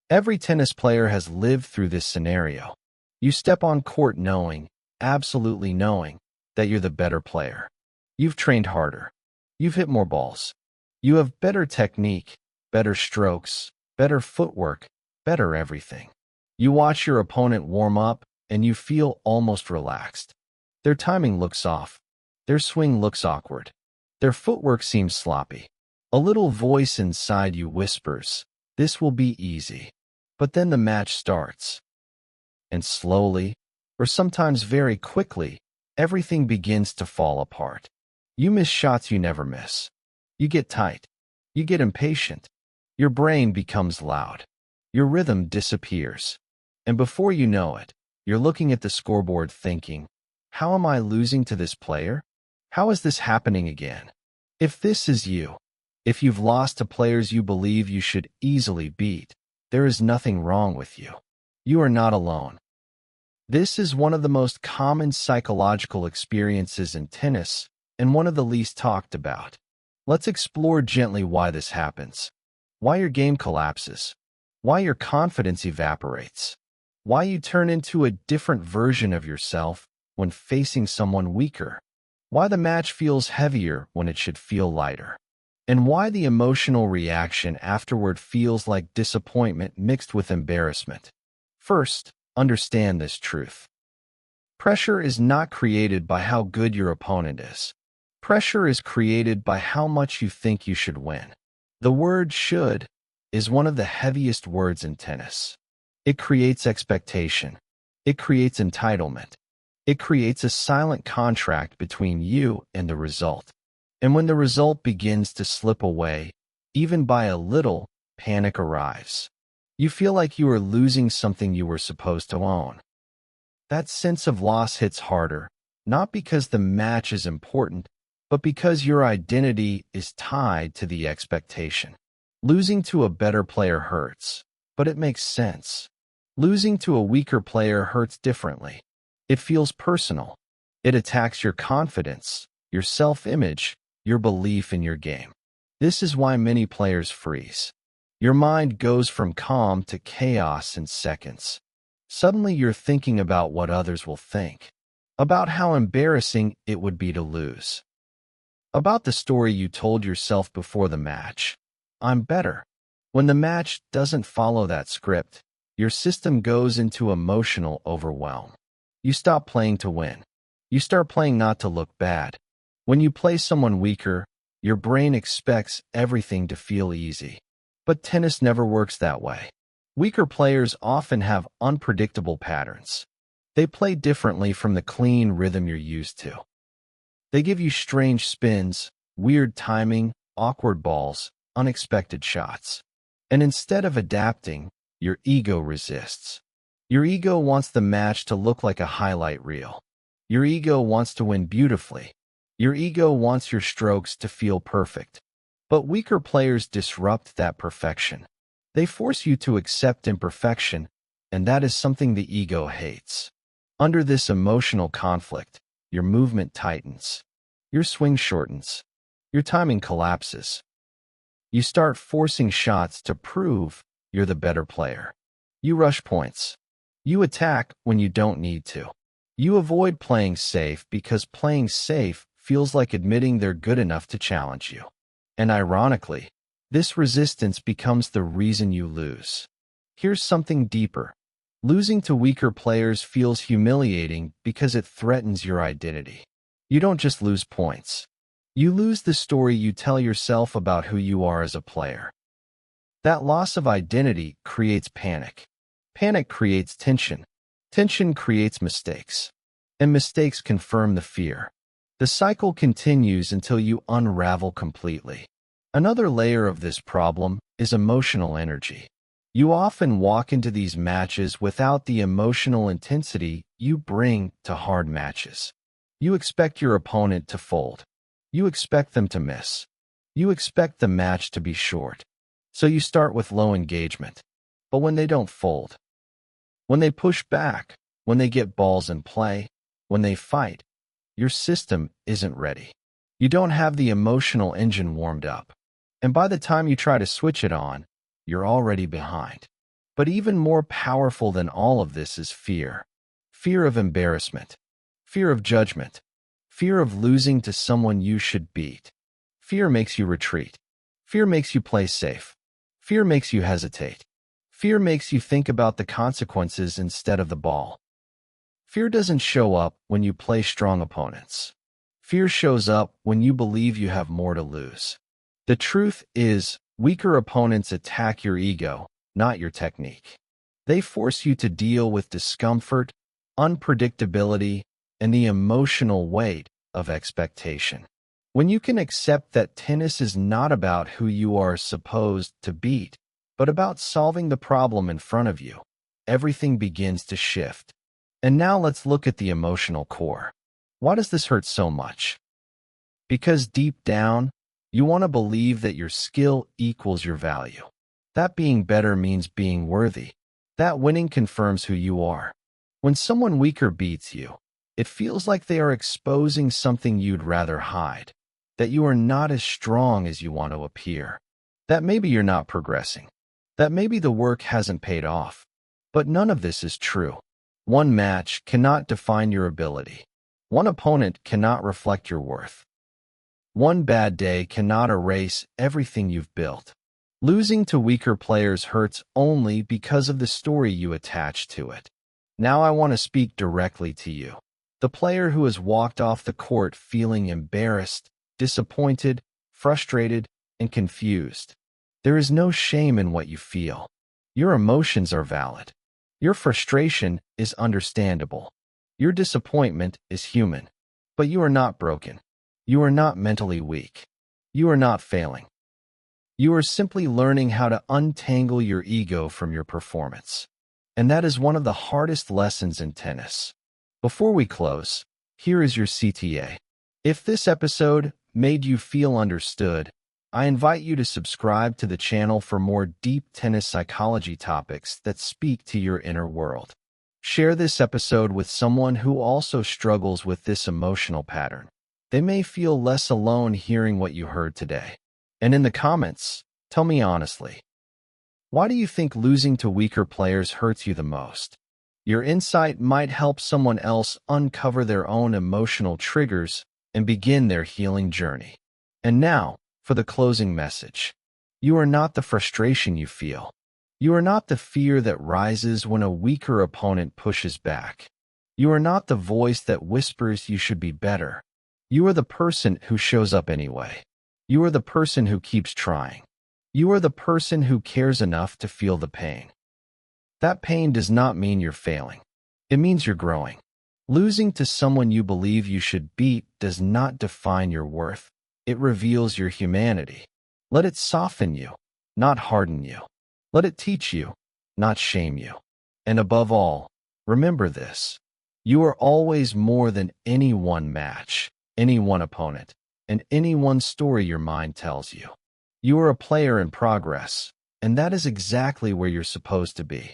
Every tennis player has lived through this scenario. You step on court knowing, absolutely knowing, that you're the better player. You've trained harder. You've hit more balls. You have better technique, better strokes, better footwork, better everything. You watch your opponent warm up, and you feel almost relaxed. Their timing looks off. Their swing looks awkward. Their footwork seems sloppy. A little voice inside you whispers, "This will be easy." But then the match starts. And slowly, or sometimes very quickly, everything begins to fall apart. You miss shots you never miss. You get tight. You get impatient. Your brain becomes loud. Your rhythm disappears. And before you know it, you're looking at the scoreboard thinking, how am I losing to this player? How is this happening again? If this is you, if you've lost to players you believe you should easily beat, there is nothing wrong with you. You are not alone. This is one of the most common psychological experiences in tennis and one of the least talked about. Let's explore gently why this happens, why your game collapses, why your confidence evaporates, why you turn into a different version of yourself when facing someone weaker, why the match feels heavier when it should feel lighter, and why the emotional reaction afterward feels like disappointment mixed with embarrassment. First, understand this truth. Pressure is not created by how good your opponent is. Pressure is created by how much you think you should win. The word should is one of the heaviest words in tennis. It creates expectation. It creates entitlement. It creates a silent contract between you and the result. And when the result begins to slip away, even by a little, panic arrives. You feel like you are losing something you were supposed to own. That sense of loss hits harder, not because the match is important, but because your identity is tied to the expectation. Losing to a better player hurts, but it makes sense. Losing to a weaker player hurts differently. It feels personal. It attacks your confidence, your self-image, your belief in your game. This is why many players freeze. Your mind goes from calm to chaos in seconds. Suddenly you're thinking about what others will think, about how embarrassing it would be to lose, about the story you told yourself before the match. I'm better. When the match doesn't follow that script, your system goes into emotional overwhelm. You stop playing to win. You start playing not to look bad. When you play someone weaker, your brain expects everything to feel easy. But tennis never works that way. Weaker players often have unpredictable patterns. They play differently from the clean rhythm you're used to. They give you strange spins, weird timing, awkward balls, unexpected shots. And instead of adapting, your ego resists. Your ego wants the match to look like a highlight reel. Your ego wants to win beautifully. Your ego wants your strokes to feel perfect. But weaker players disrupt that perfection. They force you to accept imperfection, and that is something the ego hates. Under this emotional conflict, your movement tightens. Your swing shortens. Your timing collapses. You start forcing shots to prove you're the better player. You rush points. You attack when you don't need to. You avoid playing safe because playing safe feels like admitting they're good enough to challenge you. And ironically, this resistance becomes the reason you lose. Here's something deeper. Losing to weaker players feels humiliating because it threatens your identity. You don't just lose points. You lose the story you tell yourself about who you are as a player. That loss of identity creates panic. Panic creates tension. Tension creates mistakes. And mistakes confirm the fear. The cycle continues until you unravel completely. Another layer of this problem is emotional energy. You often walk into these matches without the emotional intensity you bring to hard matches. You expect your opponent to fold. You expect them to miss. You expect the match to be short. So you start with low engagement. But when they don't fold, when they push back, when they get balls in play, when they fight, your system isn't ready. You don't have the emotional engine warmed up. And by the time you try to switch it on, you're already behind. But even more powerful than all of this is fear. Fear of embarrassment. Fear of judgment. Fear of losing to someone you should beat. Fear makes you retreat. Fear makes you play safe. Fear makes you hesitate. Fear makes you think about the consequences instead of the ball. Fear doesn't show up when you play strong opponents. Fear shows up when you believe you have more to lose. The truth is, weaker opponents attack your ego, not your technique. They force you to deal with discomfort, unpredictability, and the emotional weight of expectation. When you can accept that tennis is not about who you are supposed to beat, but about solving the problem in front of you, everything begins to shift. And now let's look at the emotional core. Why does this hurt so much? Because deep down, you want to believe that your skill equals your value. That being better means being worthy. That winning confirms who you are. When someone weaker beats you, it feels like they are exposing something you'd rather hide. That you are not as strong as you want to appear. That maybe you're not progressing. That maybe the work hasn't paid off. But none of this is true. One match cannot define your ability. One opponent cannot reflect your worth. One bad day cannot erase everything you've built. Losing to weaker players hurts only because of the story you attach to it. Now I want to speak directly to you. The player who has walked off the court feeling embarrassed, disappointed, frustrated, and confused. There is no shame in what you feel. Your emotions are valid. Your frustration is understandable. Your disappointment is human. But you are not broken. You are not mentally weak. You are not failing. You are simply learning how to untangle your ego from your performance. And that is one of the hardest lessons in tennis. Before we close, here is your CTA. If this episode made you feel understood, I invite you to subscribe to the channel for more deep tennis psychology topics that speak to your inner world. Share this episode with someone who also struggles with this emotional pattern. They may feel less alone hearing what you heard today. And in the comments, tell me honestly, why do you think losing to weaker players hurts you the most? Your insight might help someone else uncover their own emotional triggers and begin their healing journey. And now, for the closing message. You are not the frustration you feel. You are not the fear that rises when a weaker opponent pushes back. You are not the voice that whispers you should be better. You are the person who shows up anyway. You are the person who keeps trying. You are the person who cares enough to feel the pain. That pain does not mean you're failing. It means you're growing. Losing to someone you believe you should beat does not define your worth. It reveals your humanity. Let it soften you, not harden you. Let it teach you, not shame you. And above all, remember this. You are always more than any one match, any one opponent, and any one story your mind tells you. You are a player in progress, and that is exactly where you're supposed to be.